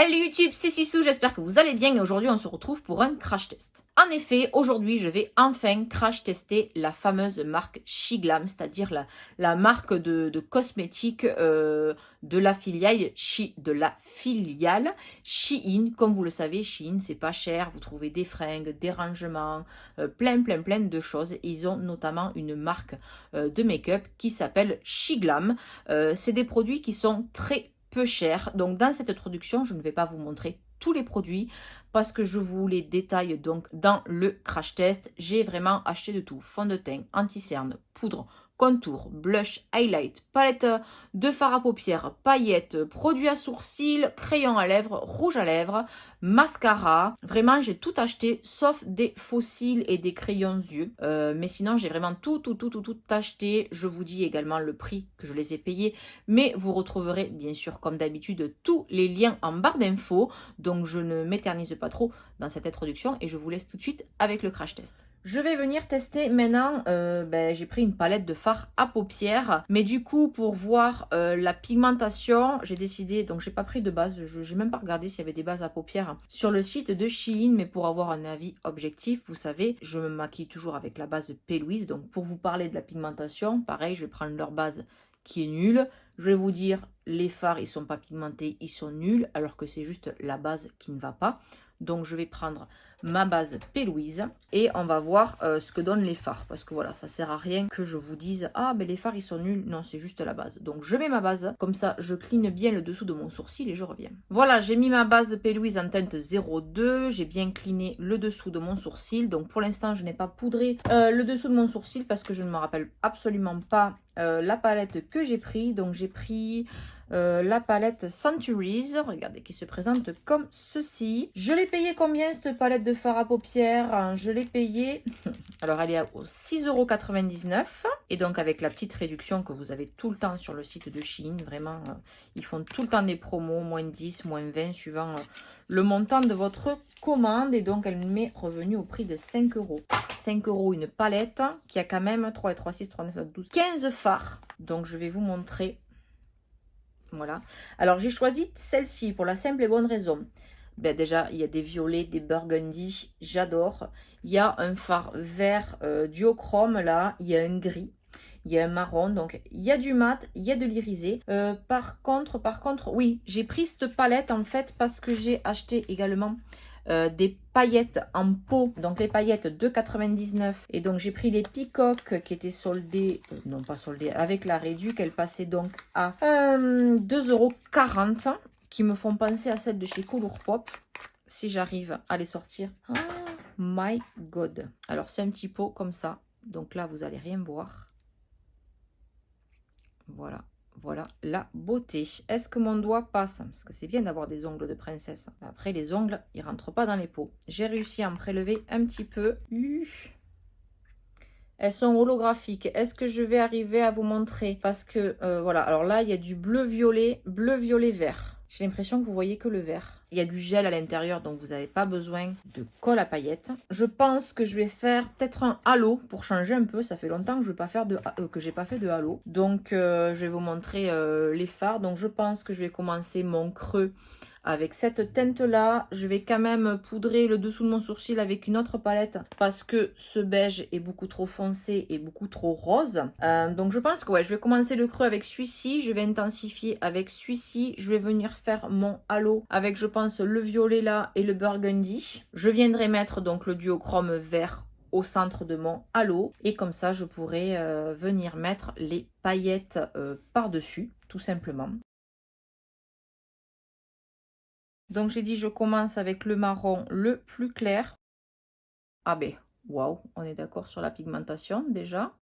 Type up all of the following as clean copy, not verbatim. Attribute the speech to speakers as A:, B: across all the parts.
A: Hello YouTube, c'est Sissou, j'espère que vous allez bien et aujourd'hui on se retrouve pour un crash test. En effet, aujourd'hui je vais enfin crash tester la fameuse marque Shiglam, c'est-à-dire la marque de cosmétiques de la filiale Shein. Comme vous le savez, Shein c'est pas cher, vous trouvez des fringues, des rangements, plein de choses. Ils ont notamment une marque de make-up qui s'appelle Shiglam. C'est des produits qui sont très peu cher. Donc dans cette introduction, je ne vais pas vous montrer tous les produits parce que je vous les détaille donc dans le crash test. J'ai vraiment acheté de tout: fond de teint, anti-cerne, poudre, contour, blush, highlight, palette de fard à paupières, paillettes, produits à sourcils, crayon à lèvres, rouge à lèvres, mascara. Vraiment, j'ai tout acheté sauf des faux cils et des crayons yeux. Mais sinon, j'ai vraiment tout acheté. Je vous dis également le prix que je les ai payés. Mais vous retrouverez bien sûr comme d'habitude tous les liens en barre d'infos. Donc je ne m'éternise pas trop dans cette introduction et je vous laisse tout de suite avec le crash test. Je vais venir tester maintenant, j'ai pris une palette de fard à paupières, mais du coup pour voir la pigmentation, j'ai décidé, donc j'ai pas pris de base, je n'ai même pas regardé s'il y avait des bases à paupières sur le site de Shein, mais pour avoir un avis objectif, vous savez, je me maquille toujours avec la base P. Louise, donc pour vous parler de la pigmentation, pareil, je vais prendre leur base qui est nulle. Je vais vous dire, les fards, ils sont pas pigmentés, ils sont nuls, alors que c'est juste la base qui ne va pas. Donc, je vais prendre ma base P. Louise et on va voir ce que donnent les fards. Parce que voilà, ça sert à rien que je vous dise, ah, ben les fards, ils sont nuls. Non, c'est juste la base. Donc, je mets ma base. Comme ça, je clean bien le dessous de mon sourcil et je reviens. Voilà, j'ai mis ma base P. Louise en teinte 02. J'ai bien cleané le dessous de mon sourcil. Donc, pour l'instant, je n'ai pas poudré le dessous de mon sourcil parce que je ne me rappelle absolument pas la palette que j'ai pris. Donc, j'ai pris la palette Centuries, regardez, qui se présente comme ceci. Je l'ai payé combien cette palette de fard à paupières? Je l'ai payé, alors elle est à 6,99 €. Et donc avec la petite réduction que vous avez tout le temps sur le site de Shein, vraiment, ils font tout le temps des promos, moins 10, moins 20, suivant le montant de votre commande. Et donc elle m'est revenue au prix de 5 €. 5 € une palette qui a quand même 3 et 3, 6, 3, 9, 12, 15 fards. Donc je vais vous montrer. Voilà. Alors, j'ai choisi celle-ci pour la simple et bonne raison. Ben, déjà, il y a des violets, des burgundy, j'adore. Il y a un fard vert duochrome là, il y a un gris, il y a un marron. Donc, il y a du mat, il y a de l'irisé. Par contre, oui, j'ai pris cette palette en fait parce que j'ai acheté également des paillettes en pot, donc les paillettes de 99, et donc j'ai pris les peacocks qui étaient soldées, non pas soldées, avec la réduc, qu'elle passait donc à 2,40 €, qui me font penser à celles de chez Colourpop, si j'arrive à les sortir. Oh my god. Alors c'est un petit pot comme ça, donc là vous allez rien voir. Voilà. Voilà la beauté. Est-ce que mon doigt passe? Parce que c'est bien d'avoir des ongles de princesse. Après, les ongles, ils rentrent pas dans les pots. J'ai réussi à en prélever un petit peu. Elles sont holographiques. Est-ce que je vais arriver à vous montrer? Parce que, voilà. Alors là, il y a du bleu-violet, vert. J'ai l'impression que vous voyez que le vert. Il y a du gel à l'intérieur, donc vous n'avez pas besoin de colle à paillettes. Je pense que je vais faire peut-être un halo pour changer un peu. Ça fait longtemps que je n'ai pas fait de halo. Donc, je vais vous montrer les fards. Donc, je pense que je vais commencer mon creux avec cette teinte là. Je vais quand même poudrer le dessous de mon sourcil avec une autre palette parce que ce beige est beaucoup trop foncé et beaucoup trop rose. Donc je pense que ouais, je vais commencer le creux avec celui-ci, je vais intensifier avec celui-ci, je vais venir faire mon halo avec, je pense, le violet là et le burgundy. Je viendrai mettre donc le duochrome vert au centre de mon halo et comme ça je pourrai venir mettre les paillettes par-dessus tout simplement. Donc j'ai dit je commence avec le marron le plus clair. Ah ben, waouh, on est d'accord sur la pigmentation déjà.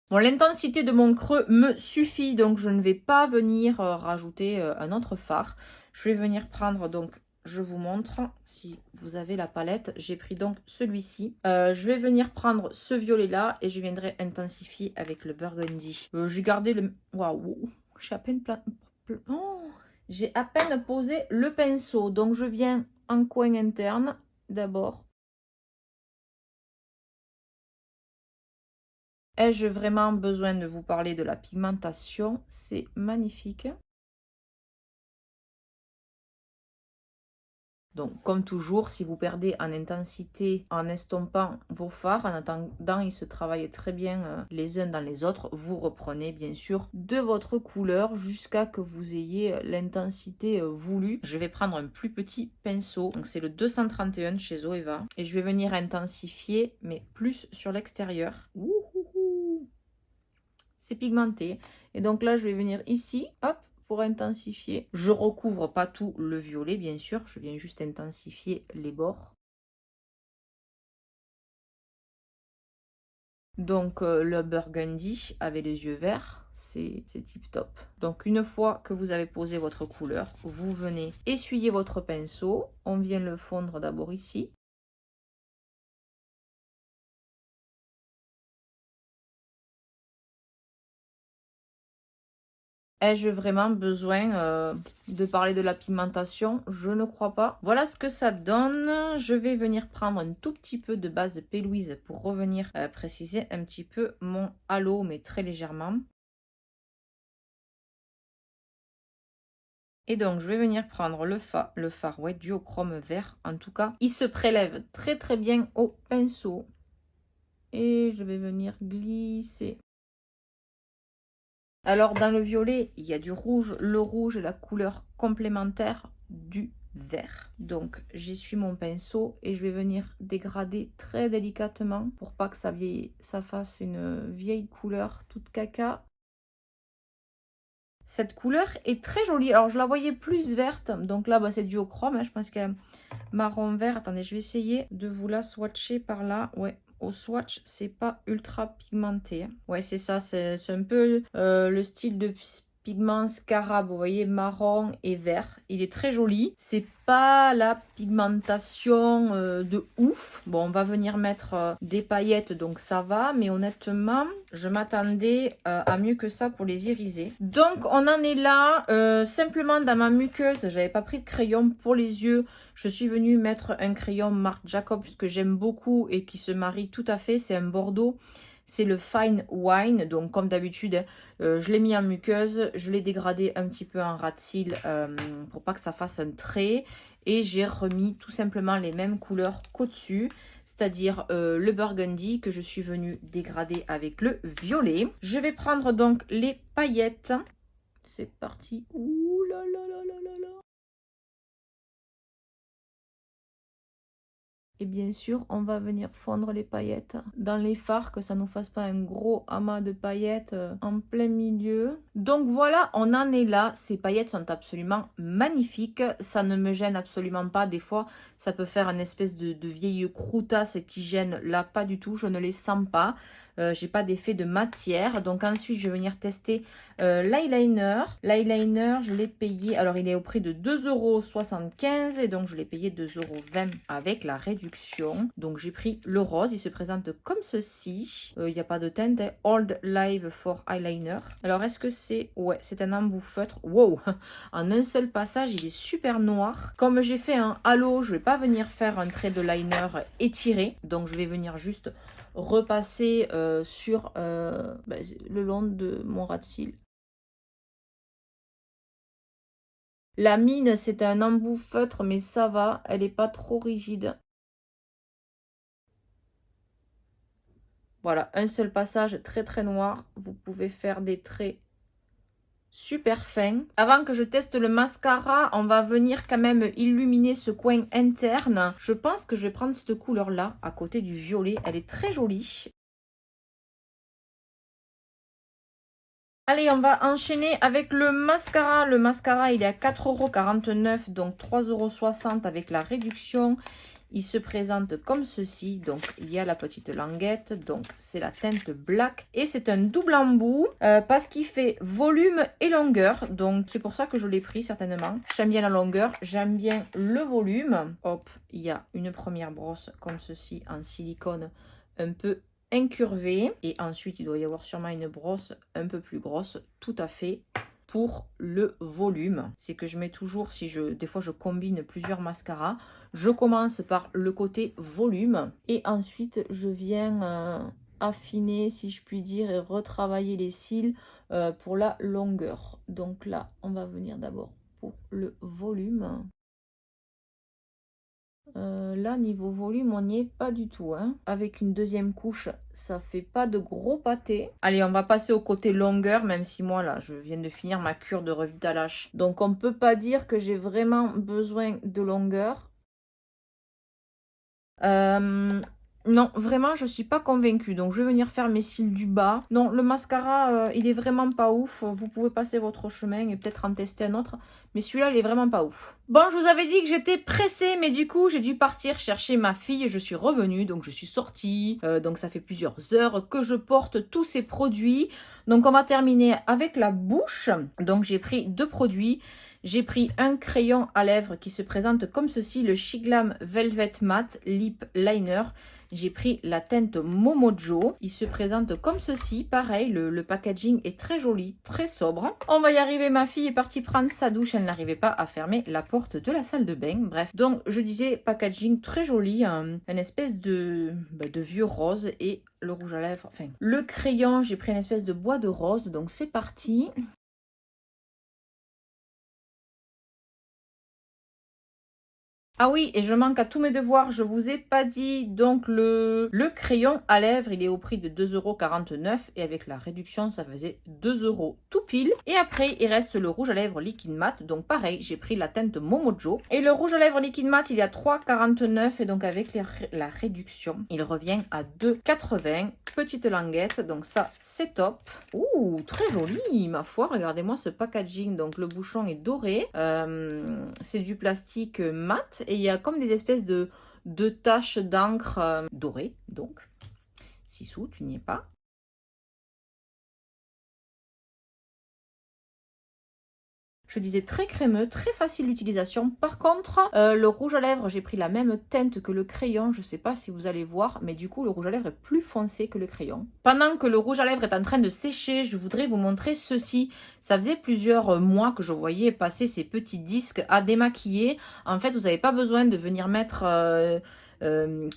A: Bon, l'intensité de mon creux me suffit, donc je ne vais pas venir rajouter un autre fard. Je vais venir prendre, donc je vous montre si vous avez la palette. J'ai pris donc celui-ci. Je vais venir prendre ce violet là et je viendrai intensifier avec le burgundy. J'ai gardé le... Waouh, j'ai à peine oh, j'ai à peine posé le pinceau, donc je viens en coin interne d'abord. Ai-je vraiment besoin de vous parler de la pigmentation? C'est magnifique. Donc, comme toujours, si vous perdez en intensité en estompant vos fards, en attendant, ils se travaillent très bien les uns dans les autres. Vous reprenez bien sûr de votre couleur jusqu'à que vous ayez l'intensité voulue. Je vais prendre un plus petit pinceau. Donc, c'est le 231 chez Zoeva. Et je vais venir intensifier, mais plus sur l'extérieur. C'est pigmenté. Et donc là, je vais venir ici, hop, pour intensifier. Je recouvre pas tout le violet, bien sûr. Je viens juste intensifier les bords. Donc le burgundy avec les yeux verts, c'est tip top. Donc une fois que vous avez posé votre couleur, vous venez essuyer votre pinceau. On vient le fondre d'abord ici. Ai-je vraiment besoin de parler de la pigmentation? Je ne crois pas. Voilà ce que ça donne. Je vais venir prendre un tout petit peu de base de P. Louise pour revenir préciser un petit peu mon halo, mais très légèrement. Et donc, je vais venir prendre le fard ouais, duochrome vert. En tout cas, il se prélève très très bien au pinceau. Et je vais venir glisser. Alors, dans le violet, il y a du rouge. Le rouge est la couleur complémentaire du vert. Donc, j'essuie mon pinceau et je vais venir dégrader très délicatement pour pas que ça fasse une vieille couleur toute caca. Cette couleur est très jolie. Alors, je la voyais plus verte. Donc là, bah, c'est duochrome. Hein. Je pense qu'elle est marron vert. Attendez, je vais essayer de vous la swatcher par là. Ouais. Au swatch, c'est pas ultra pigmenté. Ouais, c'est ça. C'est un peu le style de pigment scarab. Vous voyez, marron et vert. Il est très joli. C'est pas la pigmentation de ouf. Bon, on va venir mettre des paillettes, donc ça va. Mais honnêtement, je m'attendais à mieux que ça pour les iriser. Donc, on en est là. Simplement, dans ma muqueuse, j'avais pas pris de crayon pour les yeux. Je suis venue mettre un crayon Marc Jacobs que j'aime beaucoup et qui se marie tout à fait. C'est un bordeaux. C'est le Fine Wine. Donc, comme d'habitude, je l'ai mis en muqueuse. Je l'ai dégradé un petit peu en ras de cils pour pas que ça fasse un trait. Et j'ai remis tout simplement les mêmes couleurs qu'au-dessus. C'est-à-dire le burgundy que je suis venue dégrader avec le violet. Je vais prendre donc les paillettes. C'est parti. Ouh là là là là là là. Et bien sûr, on va venir fondre les paillettes dans les fards, que ça ne nous fasse pas un gros amas de paillettes en plein milieu. Donc voilà, on en est là. Ces paillettes sont absolument magnifiques. Ça ne me gêne absolument pas. Des fois, ça peut faire une espèce de vieille croutasse qui gêne. Là, pas du tout. Je ne les sens pas. J'ai pas d'effet de matière. Donc ensuite, je vais venir tester l'eyeliner. L'eyeliner, je l'ai payé. Alors, il est au prix de 2,75 € et donc je l'ai payé 2,20 € avec la réduction. Donc, j'ai pris le rose. Il se présente comme ceci. Il n'y a pas de teinte. Hein. Old Live for Eyeliner. Alors, est-ce que c'est... Ouais, c'est un embout feutre. Wow! En un seul passage, il est super noir. Comme j'ai fait un halo, je vais pas venir faire un trait de liner étiré. Donc, je vais venir juste repasser sur le long de mon ras de cils. La mine, c'est un embout feutre, mais ça va, elle n'est pas trop rigide. Voilà, un seul passage très très noir. Vous pouvez faire des traits super fins. Avant que je teste le mascara, on va venir quand même illuminer ce coin interne. Je pense que je vais prendre cette couleur-là, à côté du violet. Elle est très jolie. Allez, on va enchaîner avec le mascara. Le mascara, il est à 4,49 €, donc 3,60 € avec la réduction. Il se présente comme ceci. Donc, il y a la petite languette. Donc, c'est la teinte black. Et c'est un double embout parce qu'il fait volume et longueur. Donc, c'est pour ça que je l'ai pris certainement. J'aime bien la longueur. J'aime bien le volume. Hop, il y a une première brosse comme ceci en silicone un peu incurvé et ensuite il doit y avoir sûrement une brosse un peu plus grosse tout à fait pour le volume. C'est que je mets toujours, des fois je combine plusieurs mascaras, je commence par le côté volume et ensuite je viens affiner, si je puis dire, et retravailler les cils pour la longueur. Donc là on va venir d'abord pour le volume. Là, niveau volume, on n'y est pas du tout, hein. Avec une deuxième couche, ça fait pas de gros pâtés. Allez, on va passer au côté longueur, même si moi, là, je viens de finir ma cure de revitalash. Donc, on peut pas dire que j'ai vraiment besoin de longueur. Non, vraiment, je suis pas convaincue. Donc, je vais venir faire mes cils du bas. Non, le mascara, il est vraiment pas ouf. Vous pouvez passer votre chemin et peut-être en tester un autre. Mais celui-là, il est vraiment pas ouf. Bon, je vous avais dit que j'étais pressée, mais du coup, j'ai dû partir chercher ma fille. Je suis revenue, donc je suis sortie. Donc, ça fait plusieurs heures que je porte tous ces produits. Donc, on va terminer avec la bouche. Donc, j'ai pris 2 produits. J'ai pris un crayon à lèvres qui se présente comme ceci, le Shiglam Velvet Matte Lip Liner. J'ai pris la teinte Momojo. Il se présente comme ceci. Pareil, le packaging est très joli, très sobre. On va y arriver. Ma fille est partie prendre sa douche. Elle n'arrivait pas à fermer la porte de la salle de bain. Bref, donc je disais packaging très joli. Un espèce de vieux rose et le rouge à lèvres. Enfin, le crayon, j'ai pris une espèce de bois de rose. Donc c'est parti. Ah oui, et je manque à tous mes devoirs, je vous ai pas dit. Donc le crayon à lèvres, il est au prix de 2,49 € et avec la réduction, ça faisait 2 € tout pile. Et après, il reste le rouge à lèvres liquide mat. Donc pareil, j'ai pris la teinte Momojo. Et le rouge à lèvres liquide mat, il est à 3,49 € et donc avec la réduction, il revient à 2,80 €. Petite languette, donc ça, c'est top. Ouh, très joli, ma foi. Regardez-moi ce packaging. Donc le bouchon est doré. C'est du plastique mat. Et il y a comme des espèces de taches d'encre dorées. Donc, Sissou, tu n'y es pas. Je disais très crémeux, très facile d'utilisation. Par contre, le rouge à lèvres, j'ai pris la même teinte que le crayon. Je ne sais pas si vous allez voir, mais du coup, le rouge à lèvres est plus foncé que le crayon. Pendant que le rouge à lèvres est en train de sécher, je voudrais vous montrer ceci. Ça faisait plusieurs mois que je voyais passer ces petits disques à démaquiller. En fait, vous n'avez pas besoin de venir mettre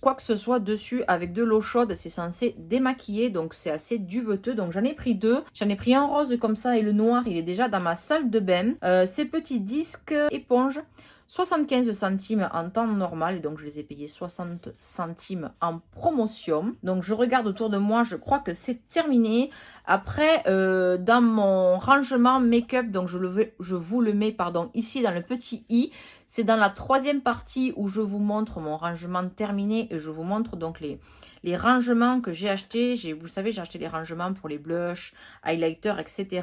A: quoi que ce soit dessus avec de l'eau chaude. C'est censé démaquiller, donc c'est assez duveteux. Donc j'en ai pris 2. J'en ai pris un rose comme ça et le noir, il est déjà dans ma salle de bain. Ces petits disques éponges, 75 centimes en temps normal, donc je les ai payés 60 centimes en promotion. Donc je regarde autour de moi, je crois que c'est terminé. Après, dans mon rangement make-up, donc je vous le mets pardon, ici dans le petit i. C'est dans la 3e partie où je vous montre mon rangement terminé et je vous montre donc les rangements que j'ai achetés. Vous savez, j'ai acheté les rangements pour les blushs, highlighters, etc.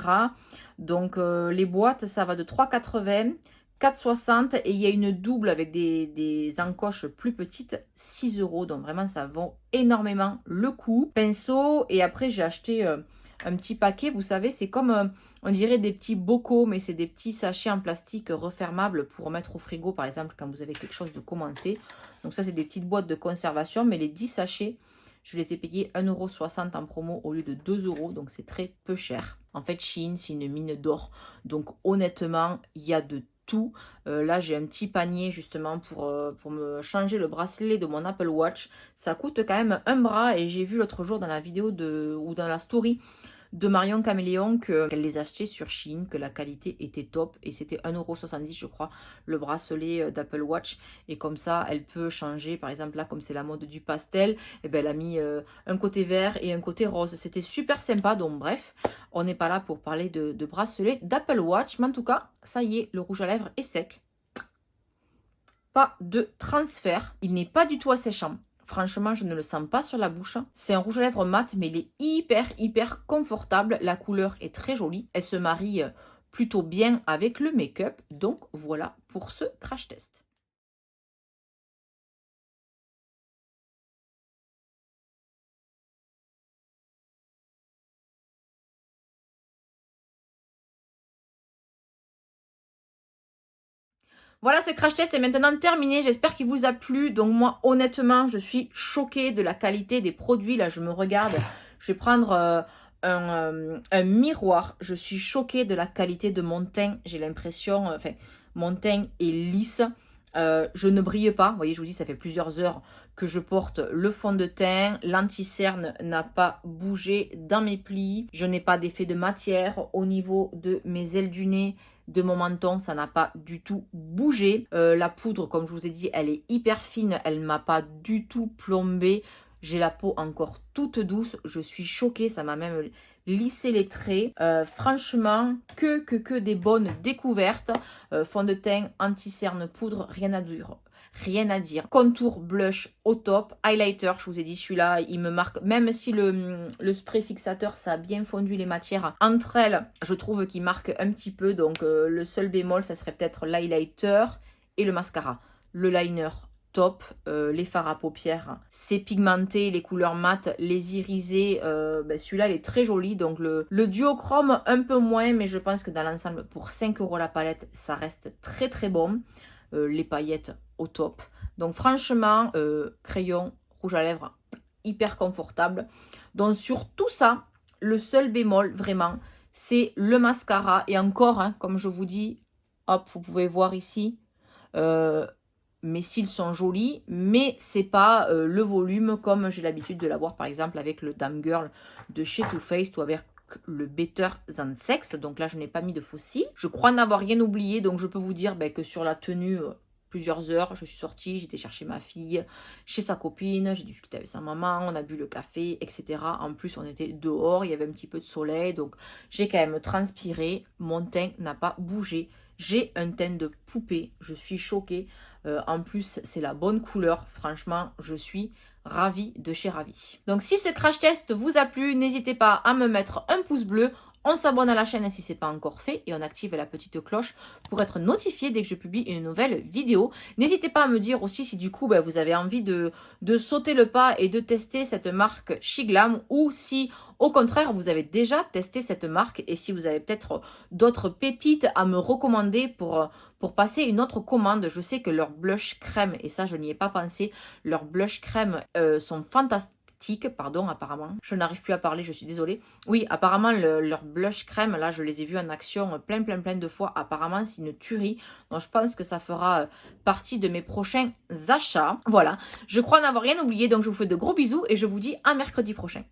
A: Donc les boîtes, ça va de 3,80 €. 4,60 € et il y a une double avec des encoches plus petites, 6 €. Donc vraiment, ça vaut énormément le coup. Pinceau et après, j'ai acheté un petit paquet. Vous savez, c'est comme, on dirait des petits bocaux, mais c'est des petits sachets en plastique refermables pour mettre au frigo, par exemple, quand vous avez quelque chose de commencé. Donc ça, c'est des petites boîtes de conservation, mais les 10 sachets, je les ai payés 1,60 € en promo au lieu de 2 €. Donc c'est très peu cher. En fait, Shein, c'est une mine d'or. Donc honnêtement, il y a de tout. Là, j'ai un petit panier justement pour me changer le bracelet de mon Apple Watch. Ça coûte quand même un bras et j'ai vu l'autre jour dans la vidéo ou dans la story de Marion Caméléon qu'elle les achetait sur Shein, que la qualité était top et c'était 1,70 € je crois le bracelet d'Apple Watch et comme ça elle peut changer, par exemple là comme c'est la mode du pastel, et ben elle a mis un côté vert et un côté rose, c'était super sympa. Donc bref, on n'est pas là pour parler de bracelet d'Apple Watch, mais en tout cas ça y est, le rouge à lèvres est sec, pas de transfert, il n'est pas du tout asséchant. Franchement, je ne le sens pas sur la bouche. C'est un rouge à lèvres mat, mais il est hyper confortable. La couleur est très jolie. Elle se marie plutôt bien avec le make-up. Donc voilà pour ce crash test. Voilà, ce crash test est maintenant terminé. J'espère qu'il vous a plu. Donc moi, honnêtement, je suis choquée de la qualité des produits. Là, je me regarde. Je vais prendre un miroir. Je suis choquée de la qualité de mon teint. J'ai l'impression, enfin, mon teint est lisse. Je ne brille pas. Vous voyez, je vous dis, ça fait plusieurs heures que je porte le fond de teint. L'anti-cerne n'a pas bougé dans mes plis. Je n'ai pas d'effet de matière au niveau de mes ailes du nez. de mon menton, ça n'a pas du tout bougé. La poudre, comme je vous ai dit, elle est hyper fine, elle ne m'a pas du tout plombé. J'ai la peau encore toute douce, je suis choquée, ça m'a même lissé les traits. Franchement, que des bonnes découvertes. Fond de teint, anti-cerne, poudre, rien à dire. Rien à dire. Contour, blush au top. Highlighter, je vous ai dit, celui-là, il me marque. Même si le spray fixateur, ça a bien fondu les matières entre elles, je trouve qu'il marque un petit peu. Donc, le seul bémol, ça serait peut-être l'highlighter et le mascara. Le liner, top. Les fards à paupières, c'est pigmenté. Les couleurs mates, les irisés, celui-là, il est très joli. Donc, le duochrome, un peu moins. Mais je pense que dans l'ensemble, pour 5 € la palette, ça reste très, très bon. Les paillettes au top. Donc franchement, crayon, rouge à lèvres, hyper confortable. Donc sur tout ça, le seul bémol vraiment, c'est le mascara. Et encore, hein, comme je vous dis, hop, vous pouvez voir ici, mes cils sont jolis, mais c'est pas le volume comme j'ai l'habitude de l'avoir par exemple avec le Damn Girl de chez Too Faced ou avec le Better Than Sex. Donc là, je n'ai pas mis de faux cils. Je crois n'avoir rien oublié, donc je peux vous dire que sur la tenue, plusieurs heures, je suis sortie, j'étais chercher ma fille chez sa copine, j'ai discuté avec sa maman, on a bu le café, etc. En plus, on était dehors, il y avait un petit peu de soleil, donc j'ai quand même transpiré. Mon teint n'a pas bougé. J'ai un teint de poupée, je suis choquée. En plus, c'est la bonne couleur. Franchement, je suis ravie de chez Ravie. Donc, si ce crash test vous a plu, n'hésitez pas à me mettre un pouce bleu. On s'abonne à la chaîne si ce n'est pas encore fait et on active la petite cloche pour être notifié dès que je publie une nouvelle vidéo. N'hésitez pas à me dire aussi si du coup vous avez envie de sauter le pas et de tester cette marque Shiglam ou si au contraire vous avez déjà testé cette marque et si vous avez peut-être d'autres pépites à me recommander pour passer une autre commande. Je sais que leurs blush crème, et ça je n'y ai pas pensé, leurs blush crème sont fantastiques. Pardon, apparemment. Je n'arrive plus à parler, je suis désolée. Oui, apparemment, leur blush crème, là, je les ai vus en action plein de fois. Apparemment, c'est une tuerie. Donc, je pense que ça fera partie de mes prochains achats. Voilà. Je crois n'avoir rien oublié, donc je vous fais de gros bisous et je vous dis à mercredi prochain.